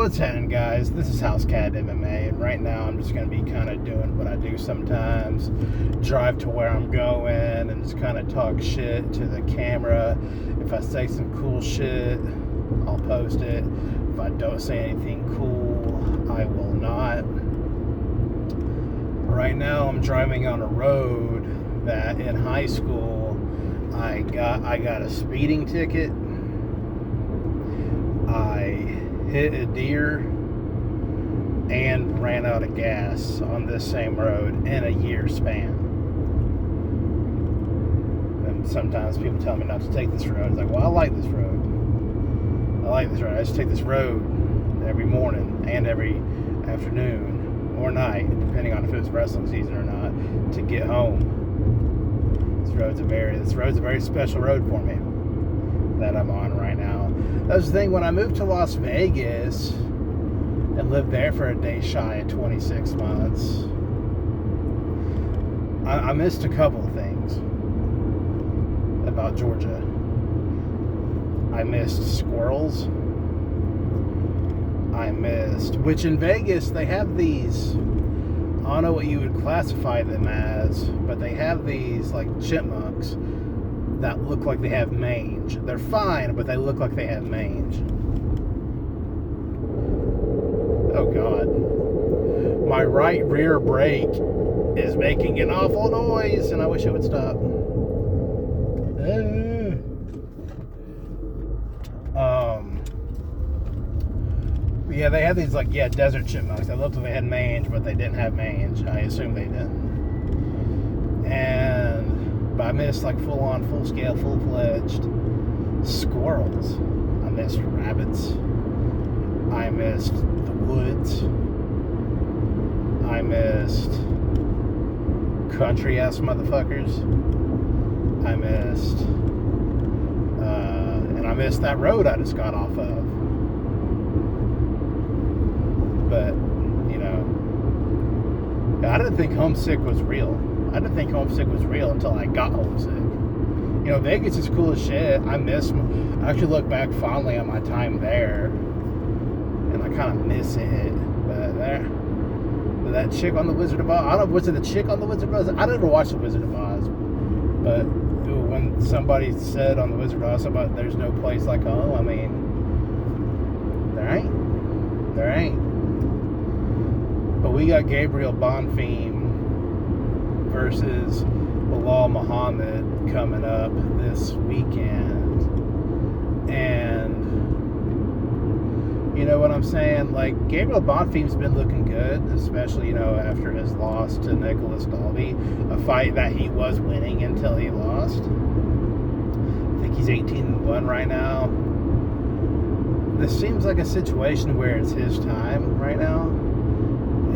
What's happening, guys? This is House Cat MMA, and right now I'm just going to be kind of doing what I do sometimes, drive to where I'm going and just kind of talk shit to the camera. If I say some cool shit, I'll post it. If I don't say anything cool, I will not. Right now I'm driving on a road that in high school I got a speeding ticket. I hit a deer and ran out of gas on this same road in a year span. And sometimes people tell me not to take this road. It's like, well, I like this road. I just take this road every morning and every afternoon or night, depending on if it was wrestling season or not, to get home. This road's a very special road for me that I'm on right now. That's the thing, when I moved to Las Vegas and lived there for a day shy of 26 months, I missed a couple of things about Georgia. I missed squirrels. Which in Vegas, they have these, I don't know what you would classify them as, but they have these like chipmunks that look like they have mange. They're fine, but they look like they have mange. Oh God. My right rear brake is making an awful noise, and I wish it would stop. Yeah, they have these desert chipmunks. They looked like they had mange, but they didn't have mange. I assume they didn't. But I missed full-on, full-scale, full-fledged squirrels. I missed rabbits. I missed the woods. I missed country-ass motherfuckers. I missed that road I just got off of. But, I didn't think homesick was real. I didn't think homesick was real until I got homesick. Vegas is cool as shit. I actually look back fondly on my time there, and I kind of miss it. But that chick on the Wizard of Oz, I don't know, was it the chick on the Wizard of Oz? I never watched the Wizard of Oz, but when somebody said on the Wizard of Oz about there's no place like home, I mean, there ain't. But we got Gabriel Bonfim versus Bilal Muhammad coming up this weekend. And you know what I'm saying? Gabriel Bonfim's been looking good, especially, after his loss to Nicholas Dalby, a fight that he was winning until he lost. I think he's 18-1 right now. This seems like a situation where it's his time right now.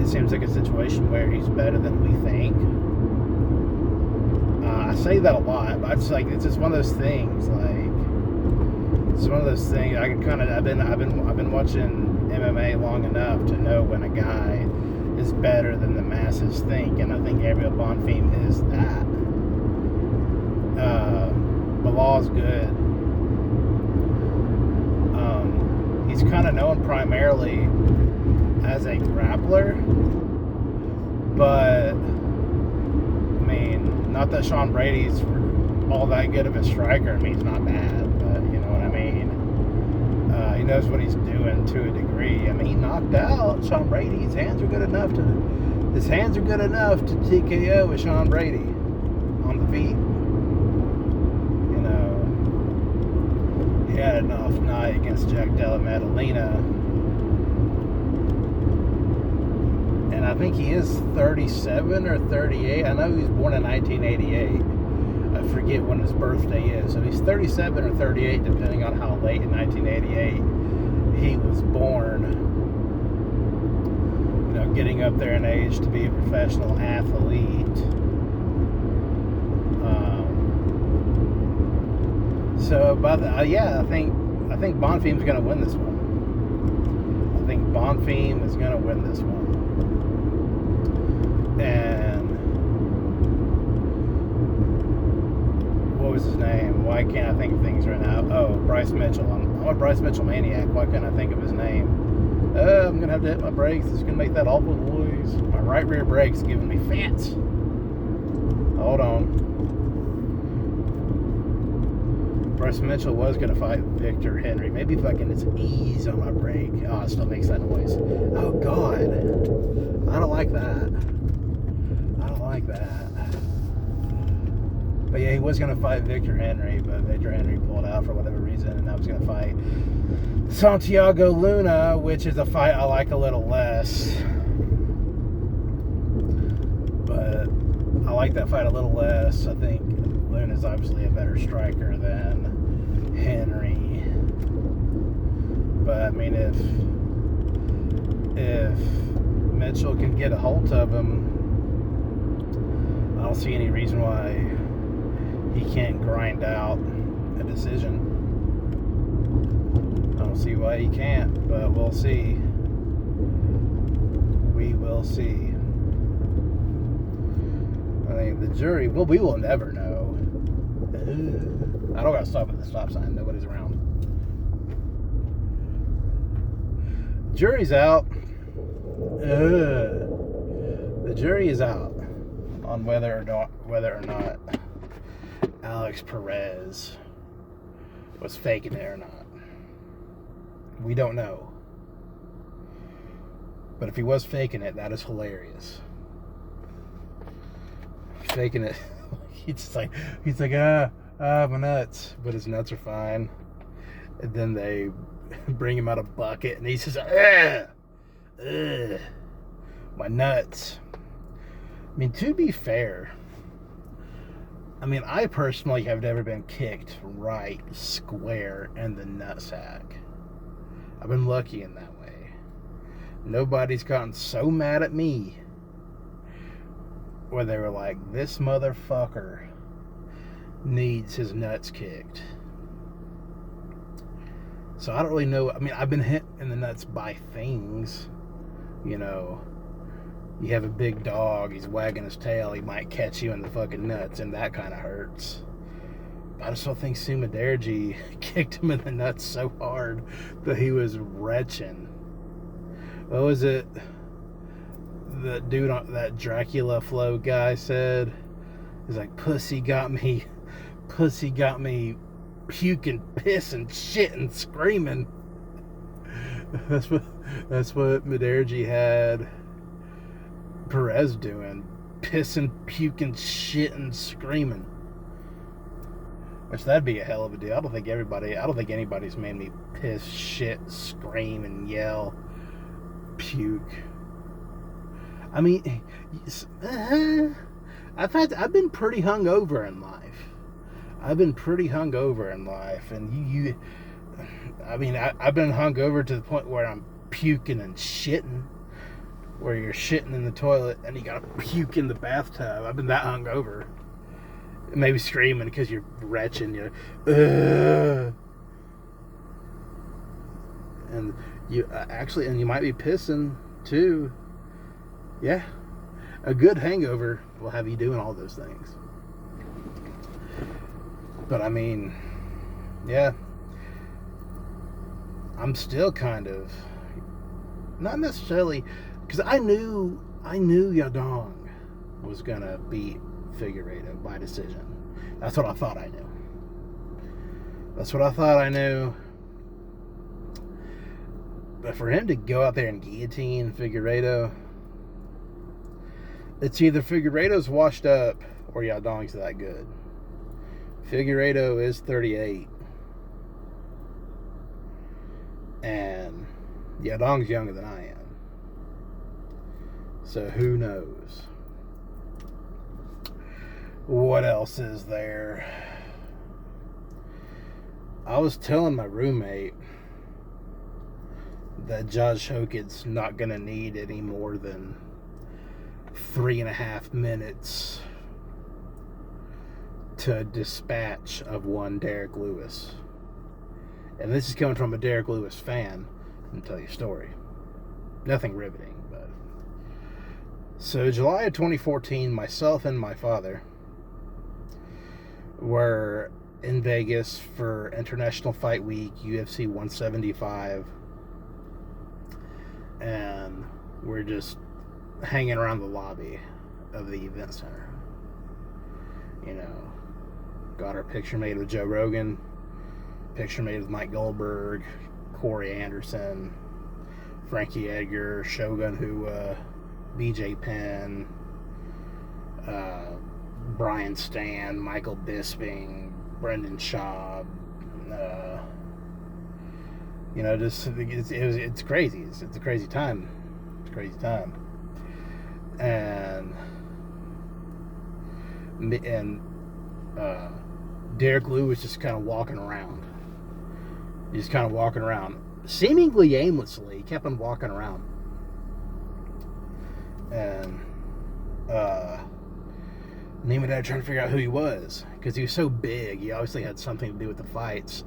It seems like a situation where he's better than we think. I say that a lot, but it's just one of those things. It's one of those things. I've been watching MMA long enough to know when a guy is better than the masses think, and I think Gabriel Bonfim is that. Bilal's good. He's kind of known primarily as a grappler, but I mean, not that Sean Brady's all that good of a striker. I mean, he's not bad, but you know what I mean. He knows what he's doing to a degree. I mean, he knocked out Sean Brady. His hands are good enough to TKO with Sean Brady on the feet. He had an off night against Jack Della Maddalena. And I think he is 37 or 38. I know he was born in 1988. I forget when his birthday is. So he's 37 or 38, depending on how late in 1988 he was born. Getting up there in age to be a professional athlete. I think Bonfim's going to win this one. I think Bonfim is going to win this one. And what was his name? Why can't I think of things right now? Oh, Bryce Mitchell. I'm a Bryce Mitchell maniac. Why can't I think of his name? have to hit my brakes. It's going to make that awful noise. My right rear brake's giving me fits. Hold on. Bryce Mitchell was going to fight Victor Henry. Maybe if I can just ease on my brake. Oh, it still makes that noise. Oh, God. I don't like that. I don't like that. But yeah, he was going to fight Victor Henry, but Victor Henry pulled out for whatever reason, and I was going to fight Santiago Luna, which is a fight I like a little less. But I like that fight a little less. I think Luna's obviously a better striker than Henry. But I mean, if Mitchell can get a hold of him, I don't see any reason why he can't grind out a decision. I don't see why he can't, but we'll see. We will see. I think the jury, well, we will never know. I don't gotta stop at the stop sign. Nobody's around. Jury's out. The jury is out on whether or not Alex Perez was faking it or not. We don't know. But if he was faking it, that is hilarious. Faking it. He's like, my nuts. But his nuts are fine. And then they bring him out a bucket and he says, my nuts. I mean, to be fair, I personally have never been kicked right square in the nutsack. I've been lucky in that way. Nobody's gotten so mad at me where they were like, this motherfucker needs his nuts kicked. So I don't really know. I've been hit in the nuts by things. You know, you have a big dog, he's wagging his tail, he might catch you in the fucking nuts, and that kind of hurts. I just don't think Sumaderji kicked him in the nuts so hard that he was retching. What was it? The dude on that Dracula Flow guy said, he's like, pussy got me puking, pissing, shitting, screaming. That's what Maderji had Perez doing. Pissing, puking, shitting, screaming. Which that'd be a hell of a deal. I don't think anybody's made me piss, shit, scream, and yell, puke. I've been pretty hungover in life. And I've been hungover to the point where I'm puking and shitting, where you're shitting in the toilet and you gotta puke in the bathtub. I've been that hungover. Maybe screaming because you're retching. And you might be pissing too. Yeah, a good hangover will have you doing all those things. But yeah, I'm still kind of not necessarily, because I knew Yadong was gonna beat Figueiredo by decision. That's what I thought I knew. But for him to go out there and guillotine Figueiredo, it's either Figueiredo's washed up or Yadong's that good. Figueiredo is 38. And Yadong's younger than I am. So who knows? What else is there? I was telling my roommate that Josh Hokett's not going to need any more than 3.5 minutes to dispatch of one Derek Lewis. And this is coming from a Derek Lewis fan. I'll tell you a story. Nothing riveting, but... So July of 2014, myself and my father were in Vegas for International Fight Week, UFC 175. and we're just hanging around the lobby of the event center. You know, got our picture made with Joe Rogan, picture made with Mike Goldberg, Corey Anderson, Frankie Edgar, Shogun Hua, BJ Penn, Brian Stan, Michael Bisping, Brendan Schaub. You know, just it's crazy. It's a crazy time. It's a crazy time. And Derek Lewis just kind of walking around. He's kind of walking around, seemingly aimlessly. He kept on walking around, and me and my dad trying to figure out who he was because he was so big. He obviously had something to do with the fights.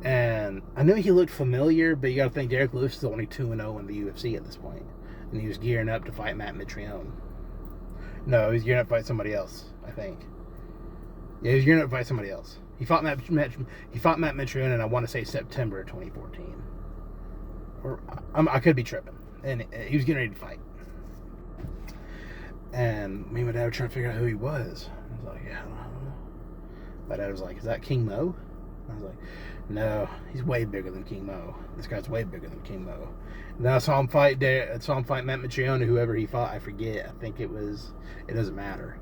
And I knew he looked familiar, but you got to think Derek Lewis is only 2-0 in the UFC at this point, and he was gearing up to fight Matt Mitrione. No, he was gearing up to fight somebody else, I think. Yeah, he was gearing up to fight somebody else. He fought Matt Mitrione, and I want to say September of 2014. Or I could be tripping. And he was getting ready to fight. And me and my dad were trying to figure out who he was. I was like, yeah, I don't know. My dad was like, is that King Mo? I was like, no, he's way bigger than King Mo. This guy's way bigger than King Mo. And then I saw him fight Matt Mitrione, whoever he fought. I forget. I think it doesn't matter.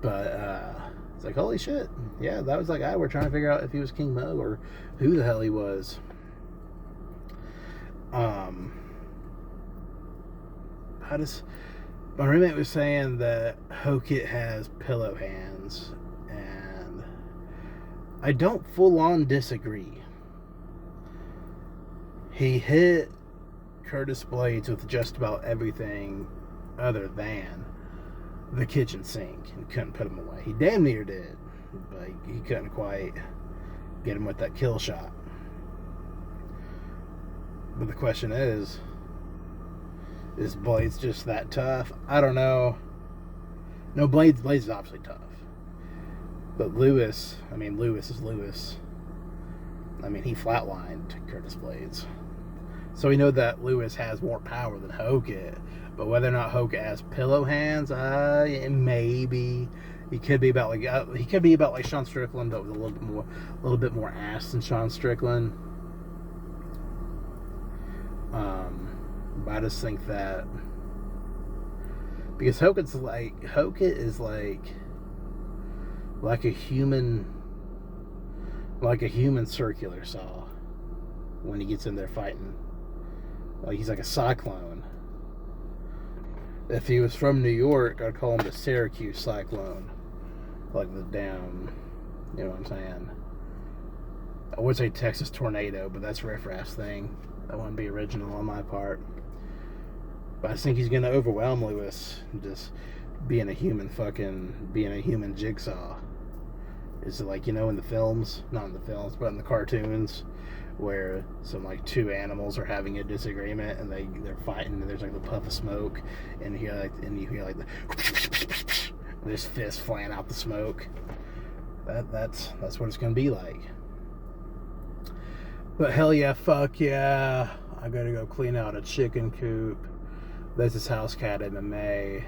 But it's like, holy shit. Yeah, that was that guy. We're trying to figure out if he was King Mo or who the hell he was. My roommate was saying that Hokit has pillow hands, and I don't full-on disagree. He hit Curtis Blades with just about everything other than the kitchen sink and couldn't put him away. He damn near did, but he couldn't quite get him with that kill shot. But the question is Blades just that tough? I don't know. No, Blades is obviously tough. But Lewis is Lewis. I mean, he flatlined Curtis Blades. So we know that Lewis has more power than Hokit. But whether or not Hokit has pillow hands, maybe. He could be about like Sean Strickland, but with a little bit more ass than Sean Strickland. But I just think that because Hokit is like a human circular saw when he gets in there fighting. Like he's like a cyclone. If he was from New York, I'd call him the Syracuse Cyclone. Like the damn, you know what I'm saying? I would say Texas Tornado, but that's a riff-raff thing. That wouldn't be original on my part. But I think he's going to overwhelm Lewis, just being a human jigsaw. It's like, you know, in the films, not in the films, but in the cartoons, where some like two animals are having a disagreement and they're fighting, and there's like the puff of smoke, and you hear like this fist flying out the smoke. That's what it's going to be like. But hell yeah, fuck yeah, I gotta go clean out a chicken coop. This is House Cat MMA,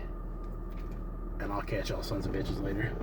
and I'll catch y'all sons of bitches later.